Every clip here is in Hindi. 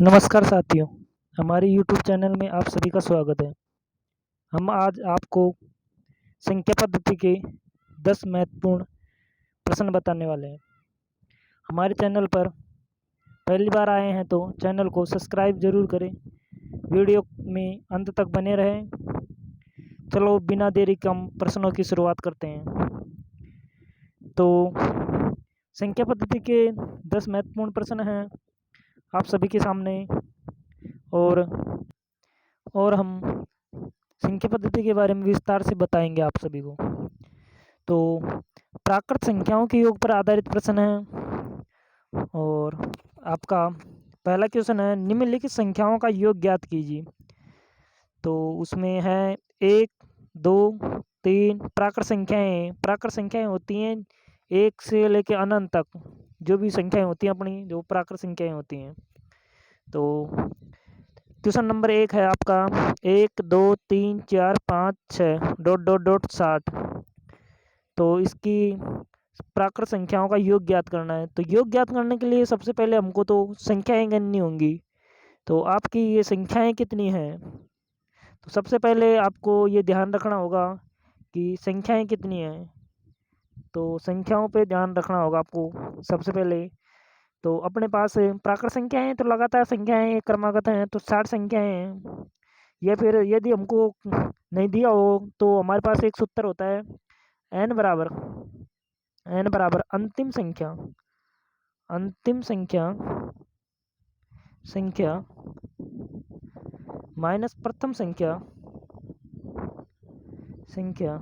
नमस्कार साथियों, हमारे YouTube चैनल में आप सभी का स्वागत है। हम आज आपको संख्या पद्धति के 10 महत्वपूर्ण प्रश्न बताने वाले हैं। हमारे चैनल पर पहली बार आए हैं तो चैनल को सब्सक्राइब ज़रूर करें। वीडियो में अंत तक बने रहें। चलो बिना देरी के हम प्रश्नों की शुरुआत करते हैं। तो संख्या पद्धति के 10 महत्वपूर्ण प्रश्न हैं आप सभी के सामने और हम संख्या पद्धति के बारे में विस्तार से बताएंगे आप सभी को। तो प्राकृत संख्याओं के योग पर आधारित प्रश्न है और आपका पहला क्वेश्चन है, निम्नलिखित संख्याओं का योग ज्ञात कीजिए। तो उसमें है 1, 2, 3 प्राकृत संख्याएं होती हैं 1 से लेकर अनंत तक। जो भी संख्याएं होती हैं अपनी जो प्राकृत संख्याएं होती हैं। तो क्वेश्चन नंबर 1 है आपका 1, 2, 3, 4, 5, 6 ... 60। तो इसकी प्राकृत संख्याओं का योग ज्ञात करना है। तो योग ज्ञात करने के लिए सबसे पहले हमको तो संख्याएं गिननी होंगी। तो आपकी ये संख्याएं कितनी हैं? तो सबसे पहले आपको ये ध्यान रखना होगा कि संख्याएं कितनी हैं। तो संख्याओं पे ध्यान रखना होगा आपको सबसे पहले। तो अपने पास प्राकृत संख्याएं हैं तो लगातार संख्याएं क्रमागत हैं तो 60 संख्याएं हैं। या फिर यदि हमको नहीं दिया हो तो हमारे पास एक सूत्र होता है n बराबर अंतिम संख्या माइनस प्रथम संख्या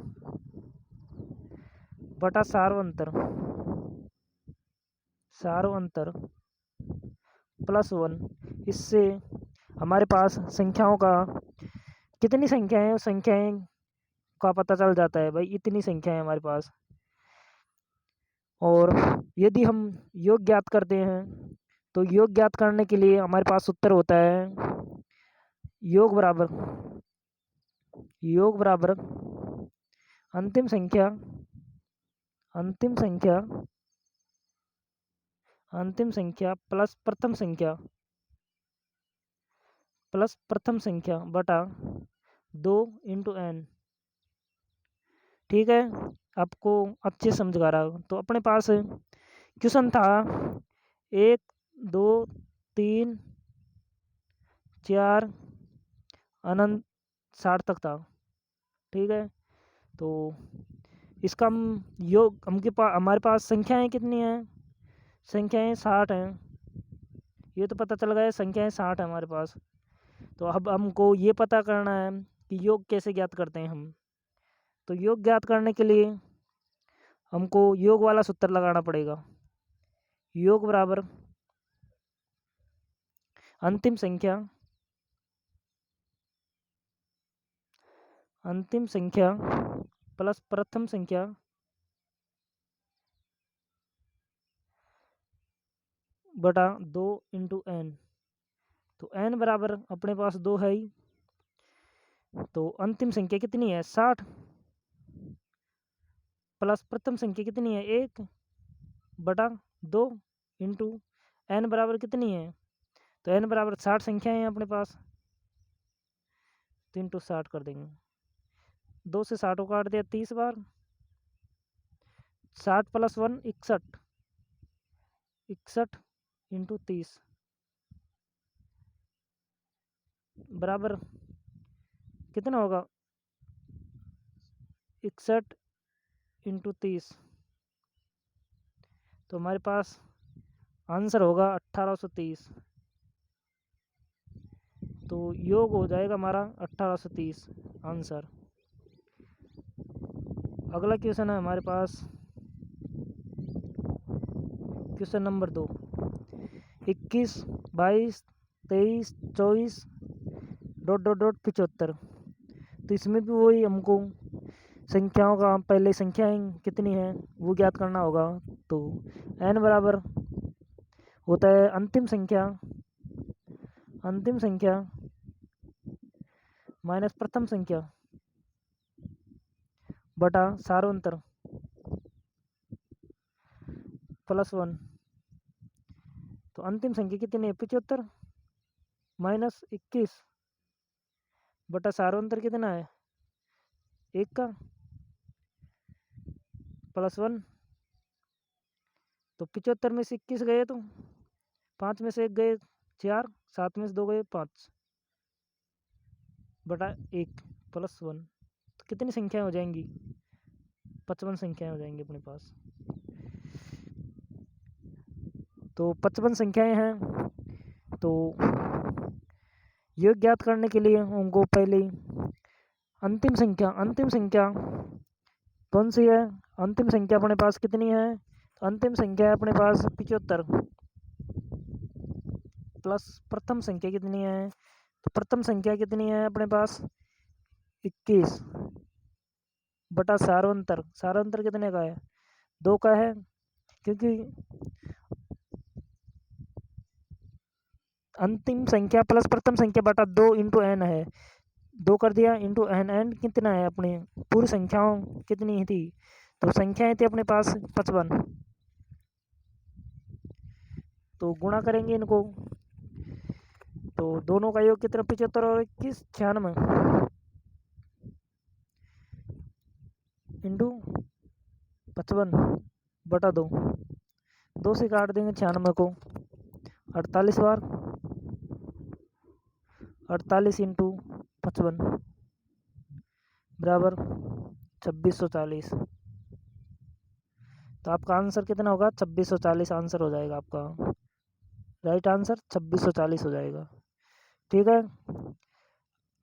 बटा सार्वंतर प्लस 1। इससे हमारे पास संख्याओं का कितनी संख्याएं उस संख्याएं का पता चल जाता है। भाई इतनी संख्या है हमारे पास। और यदि हम योग ज्ञात करते हैं तो योग ज्ञात करने के लिए हमारे पास सूत्र होता है योग बराबर अंतिम संख्या प्लस प्रथम संख्या बटा 2 इंटू n। ठीक है, आपको अच्छे समझ आ रहा हो। तो अपने पास क्वेश्चन था 1, 2, 3, 4 अनंत 60 तक था। ठीक है, तो इसका हम योग हमारे पास संख्याएं कितनी हैं? संख्याएं 60 हैं। ये तो पता चल गया संख्याएं 60 है हमारे पास। तो अब हमको ये पता करना है कि योग कैसे ज्ञात करते हैं हम। तो योग ज्ञात करने के लिए हमको योग वाला सूत्र लगाना पड़ेगा। योग बराबर अंतिम संख्या प्लस प्रथम संख्या बटा 2 इंटू n। तो n बराबर अपने पास 2 है ही। तो अंतिम संख्या कितनी है? 60 प्लस प्रथम संख्या कितनी है? 1 बटा 2 इंटू n बराबर कितनी है? तो n बराबर 60 संख्याएं हैं अपने पास। तो इंटू 60 कर देंगे। 2 से 60 को काट दिया 30 बार। 60 प्लस 1 61 इंटू 30 बराबर कितना होगा? 61 इंटू 30। तो हमारे पास आंसर होगा 1830। तो योग हो जाएगा हमारा 1830 आंसर। अगला क्वेश्चन है हमारे पास क्वेश्चन नंबर 2। 21, 22, 23, 24 ... 75। तो इसमें भी वही हमको संख्याओं का पहले संख्याएं कितनी हैं वो ज्ञात करना होगा। तो n बराबर होता है अंतिम संख्या माइनस प्रथम संख्या बटा सार्वंतर प्लस 1। तो अंतिम संख्या कितनी है? 75। -21 बटा सार्वंतर कितना है 1 का +1। तो 75 में से 21 गए तो 5 में से 1 गए 4, 7 में से 2 गए 5 बटा 1 +1। तो कितनी संख्याएं हो जाएंगी 55 संख्याएं हो जाएंगी अपने पास। तो 55 संख्याएं हैं। तो योग ज्ञात करने के लिए हमको पहले अंतिम संख्या कौन सी है। अंतिम संख्या अपने पास कितनी है। अंतिम संख्या है अपने पास 75 प्लस प्रथम संख्या कितनी है। तो प्रथम संख्या कितनी है अपने पास 21 बटा सार्वंतर कितने का है 2 का है। क्योंकि अंतिम संख्या प्लस प्रथम संख्या बटा 2 इंटू एन है। 2 कर दिया इंटू एन। एन कितना है अपनी पूरी संख्याओं कितनी थी। तो संख्याएं थी अपने पास 55। तो गुणा करेंगे इनको। तो दोनों का योग कितना 75 और 21 96 इंटू 55 बटा 2 से काट देंगे 96 को 48 बार 48 इंटू 55 बराबर 2640। तो आपका आंसर कितना होगा 2640 आंसर हो जाएगा आपका। राइट आंसर 2640 हो जाएगा। ठीक है।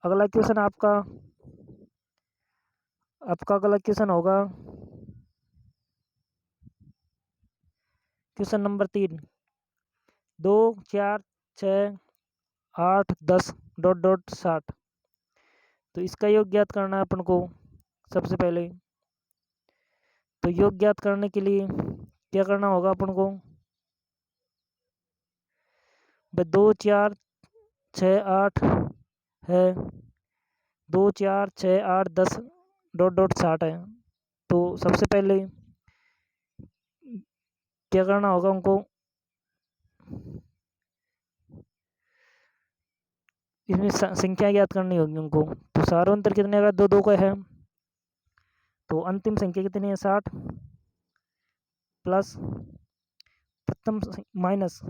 अगला क्वेश्चन आपका अगला क्वेश्चन होगा क्वेश्चन नंबर 3। 2 4 6 8 10 ... 60। तो इसका योग ज्ञात करना है अपन को। सबसे पहले तो योग ज्ञात करने के लिए क्या करना होगा अपन को 2 4 6 8 है 2 4 6 8 10 ... 60 है। तो सबसे पहले क्या करना होगा उनको इसमें संख्या ज्ञात करनी होगी उनको। तो सार्वंतर कितने का 2 2 का है। तो अंतिम संख्या कितनी है 60 प्लस प्रथम माइनस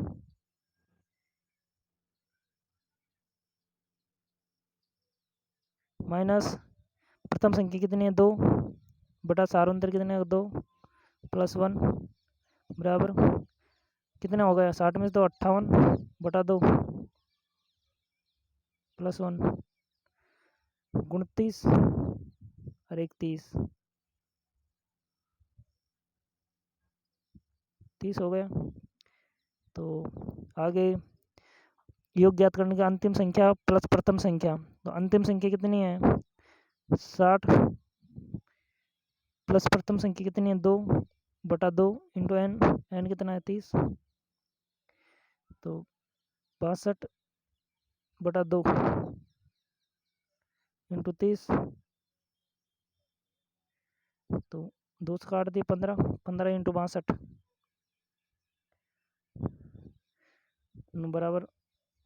प्रथम संख्या कितनी है 2 बटा सार्वंतर कितने है 2 प्लस 1 बराबर कितना हो गया 60 में से 58 बटा 2 प्लस 1 29 और 31 30 हो गया। तो आगे योग ज्ञात करने का अंतिम संख्या प्लस प्रथम संख्या। तो अंतिम संख्या कितनी है 60 प्लस प्रथम संख्या कितनी है 2 बटा 2 इंटू एन। एन कितना है 30। तो 62 बटा 2 इंटू 30। तो 2 से काट दिए 15 15 इंटू 62 बराबर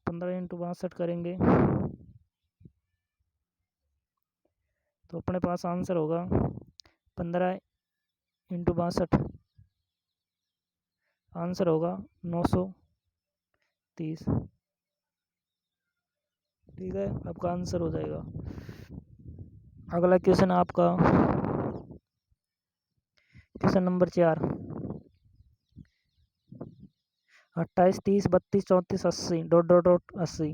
15 इंटू 62 करेंगे तो अपने पास आंसर होगा 15 इंटू 62 आंसर होगा 930। ठीक है आपका आंसर हो जाएगा। अगला क्वेश्चन आपका क्वेश्चन नंबर 4। 28 30 32 34 80 ... 80।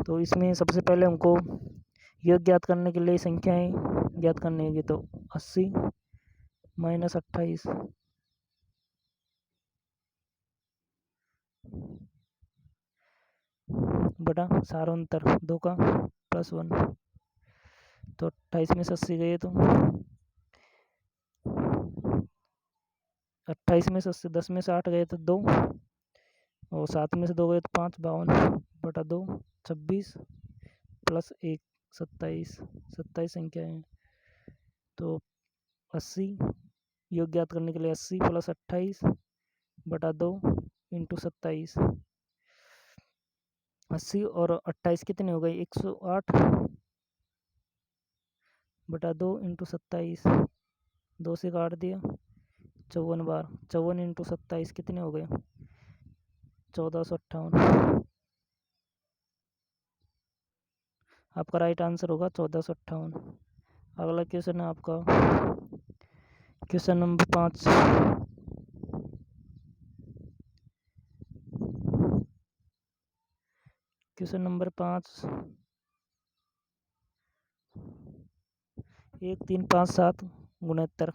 तो इसमें सबसे पहले हमको योग ज्ञात करने के लिए संख्याएं ज्ञात करनी होगी। तो 80 माइनस 28 बटा सार्वंतर 2 का प्लस 1। तो 28 में से 80 गए तो 28 में से 80 10 में से 8 गए तो 2 और 7 में से 2 गए तो 5 52 बटा 2 26 प्लस 1 27 संख्या है। तो 80 योग ज्ञात करने के लिए 80 प्लस 28 बटा 2 इंटू 27 80 और 28 कितने हो गए? 108 बटा 2 इंटू 27, 2 से काट दिया 54 बार, 54 इंटू 27 कितने हो गए? 1458। आपका राइट आंसर होगा 1458। अगला क्वेश्चन है आपका क्वेश्चन नंबर 5। क्वेश्चन नंबर 5, 1 3 5 7 गुणोत्तर।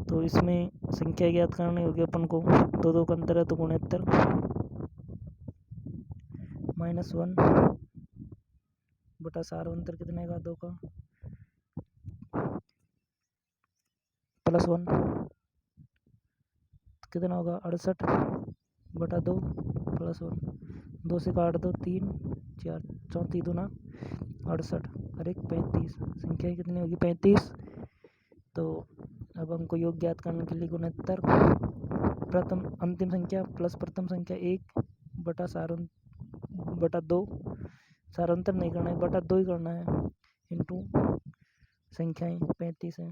तो इसमें संख्या ज्ञात करनी होगी अपन को। दो दो का अंतर है तो गुणोत्तर -1 बटा सार्वंतर कितने का? 2 का +1 कितना होगा? 68 बटा 2 +1, 2 से काट दो 3 4, 34 दूना 68 और 1 35, संख्या कितनी होगी? 35। तो अब हमको योग ज्ञात करने के लिए गुणोत्तर प्रथम अंतिम संख्या प्लस प्रथम संख्या 1 बटा 2, सारांतर नहीं करना है, बटा 2 ही करना है, इंटू संख्याएं 35 हैं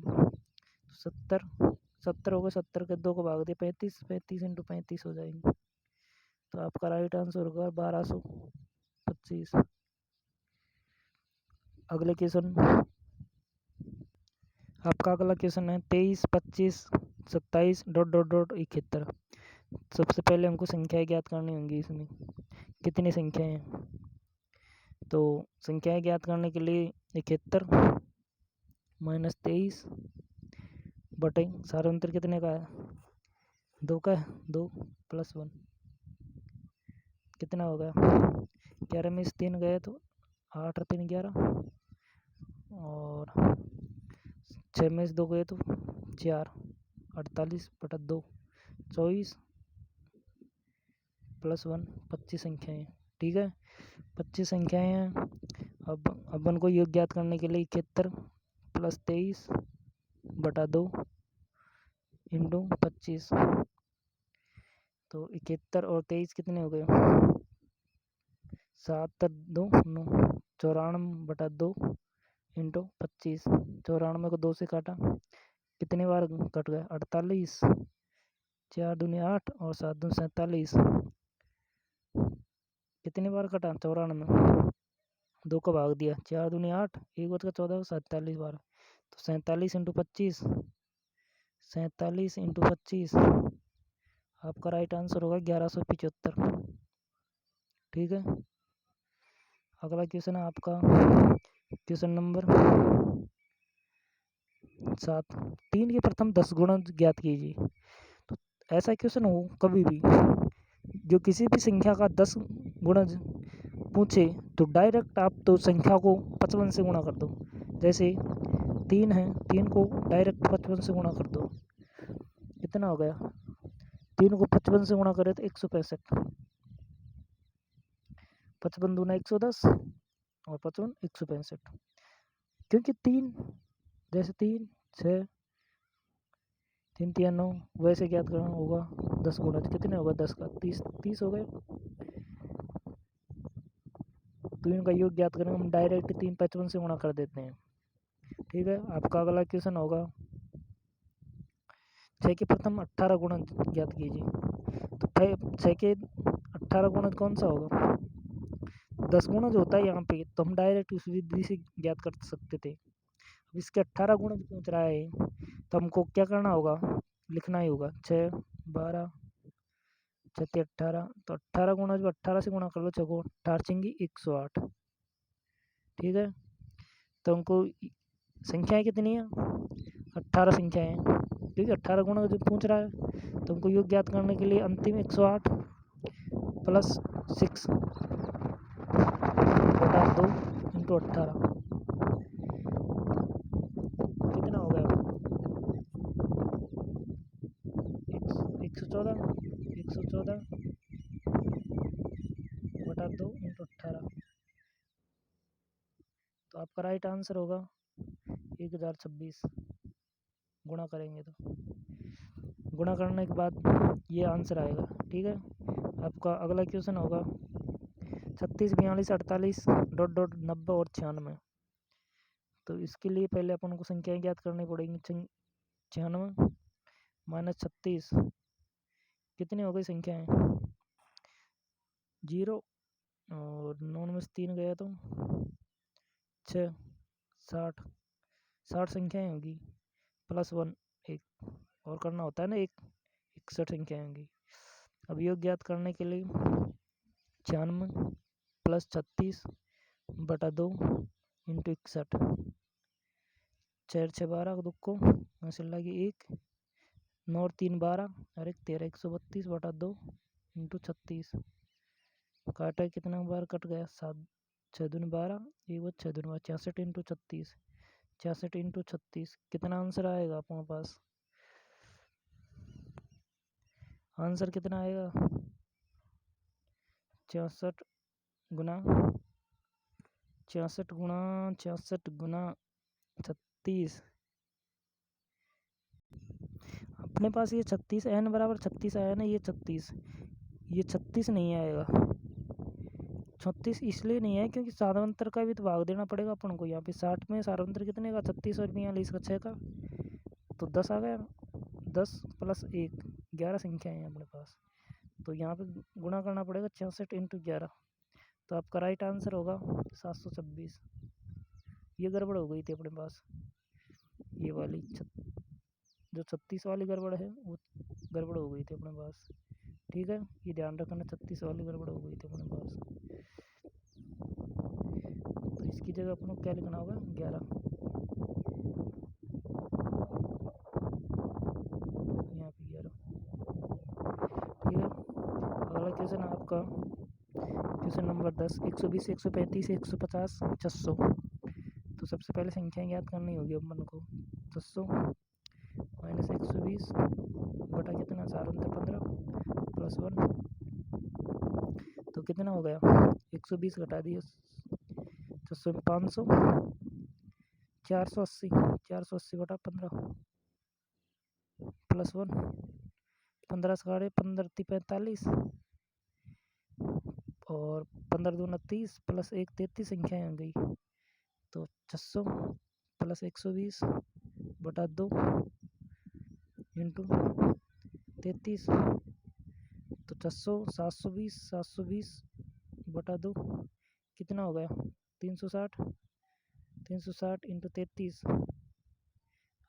70 70 हो गए, 70 के 2 को भाग दिया 35, 35 इंटू 35 हो जाएंगे। तो आपका राइट आंसर होगा 1225। अगले क्वेश्चन आपका अगला क्वेश्चन है 23 25 27 ... 71। सबसे पहले हमको संख्याएं ज्ञात करनी होंगी। इसमें कितनी संख्याएं हैं? तो संख्याएं ज्ञात करने के लिए 71 -23 बटे सार्वंतर कितने का है? 2 का है, 2 +1 कितना हो गया? 11 में से 3 गए तो 8 और 3 11 और 6 में से 2 गए तो 4, 48 बटा 2 24 +1 25 संख्याएं। ठीक है, 25 संख्याएं हैं। अब अपन को योग ज्ञात करने के लिए 71 + 23 बटा 2 इंटू 25। तो 71 और 23 कितने हो गए? 7 2 9, 94 बटा 2 इंटू 25। 94 को 2 से काटा, कितनी बार कट गया? 48, 4 दूनी 8 और 7 दूनी 47। कितनी बार कटा? 94, 2 को भाग दिया, 4 दूनी 8, 1 बच का 14, 47 बार। तो 47 इंटू 25, 47 इंटू 25 आपका राइट आंसर होगा 1175। ठीक है, अगला क्वेश्चन है आपका क्वेश्चन नंबर 7, 3 के प्रथम 10 गुणा ज्ञात कीजिए। तो ऐसा क्वेश्चन हो कभी भी जो किसी भी संख्या का 10 गुणा पूछे तो डायरेक्ट आप तो संख्या को 55 से गुणा कर दो। जैसे 3 है, 3 को डायरेक्ट 55 से गुणा कर दो। कितना हो गया? 3 को 55 से गुणा करे तो 165, 55 दूना 110 और 55 165। क्योंकि 3 जैसे 3 6 3 3 9, वैसे ज्ञात करना होगा 10 गुणा। कितने होगा? 10 का 30 हो गए। तो इनका योग ज्ञात करेंगे हम डायरेक्ट 3 55 से गुणा कर देते हैं। ठीक है, आपका अगला क्वेश्चन होगा 6 के प्रथम 18 गुणा ज्ञात कीजिए। तो 6 के 18 गुणा कौन सा होगा? 10 गुणा जो होता है यहाँ पे, तो हम डायरेक्ट उस विधि से ज्ञात कर सकते थे। अब इसके 18 गुणा पूछ रहा है तो हमको क्या करना होगा? लिखना ही होगा 6 12 6 18। तो 18 गुणा जो 18 से गुणा कर लो, 6 को 18 चिंगी 108। ठीक है, तो हमको संख्याएं कितनी है? 18 संख्याएं हैं। ठीक है, 18 गुणा जो पूछ रहा है तो हमको योग ज्ञात करने के लिए अंतिम 108 + 6 बटा 2 इंटू 18 कितना हो गया? 114 बटा 2 इंटू 18। तो आपका राइट आंसर होगा 1026। गुणा करेंगे तो गुणा करने के बाद ये आंसर आएगा। ठीक है, आपका अगला क्वेश्चन होगा 36, 42, 48, डॉट डॉट 90 और 96। तो इसके लिए पहले अपन को संख्याएं ज्ञात करनी पड़ेंगी। 96 माइनस 36 कितनी हो गई संख्याएं? 0 और 9 में से 3 गया तो 6, 60 संख्याएं होगी, प्लस 1 1 और करना होता है ना, 61 संख्याएं होंगी। अब योग ज्ञात करने के लिए 96 प्लस 36 बटा 2 इंटू 61, 4 6 12 दुक्को हासिल लगी 1, 9 और 3 12 और 1 13, 132 बटा 2 इंटू 36। काटा कितना बार कट गया? 7 6 दूनी 12, 1 6 दूनी 12, 66 इंटू 36, 66 इंटू 36 कितना आंसर आएगा अपने पास? आंसर कितना आएगा? 66 गुना 36 अपने पास ये 36 n बराबर 36 आया ना, ये 36 नहीं आएगा। 36 इसलिए नहीं है क्योंकि साधारणांतर का भी तो भाग देना पड़ेगा अपन को। यहाँ पे 60 में साधारणांतर कितने का? 36 और 42 का 6 का, तो 10 आ गया। 10 प्लस 1 11 संख्या है अपने पास, तो यहाँ पे गुणा करना पड़ेगा 66 इंटू 11। तो आपका राइट आंसर होगा 726। ये गड़बड़ हो गई थी अपने पास, ये वाली जो 36 वाली गड़बड़ है वो गड़बड़ हो गई थी अपने पास। ठीक है, ये ध्यान रखना, 36 वाली गड़बड़ हो गई थी अपने पास। तो इसकी जगह अपन को क्या लिखना होगा? 11। यहाँ पे 11। ठीक है, अगला क्वेश्चन आपका क्वेश्चन नंबर 10, 120, 135, 150, 600। तो सबसे पहले संख्या याद करनी होगी अपन को। 600 माइनस 120 बटा कितना? 15 प्लस 1, तो कितना हो गया? 120 घटा दिए 600 में 500, 480 बटा 15 प्लस 1, 15 साढ़े 15 45 और 15 दूना 30 प्लस 1 33 संख्याएं आ गई। तो 600 प्लस 120 बटा 2 इंटू 33, तो 600 720 बटा 2 कितना हो गया? 360 इंटू 33।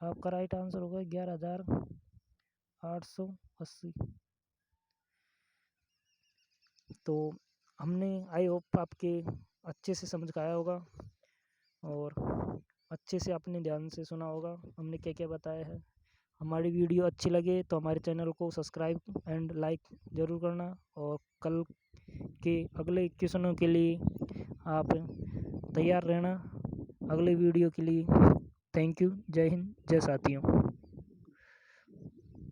आपका राइट आंसर होगा 11,880। तो हमने आई होप आपके अच्छे से समझ आया होगा और अच्छे से अपने ध्यान से सुना होगा हमने क्या क्या बताया है। हमारी वीडियो अच्छी लगे तो हमारे चैनल को सब्सक्राइब एंड लाइक ज़रूर करना, और कल के अगले क्वेश्चनों के लिए आप तैयार रहना अगले वीडियो के लिए। Thank you. जय हिंद, जय साथियों।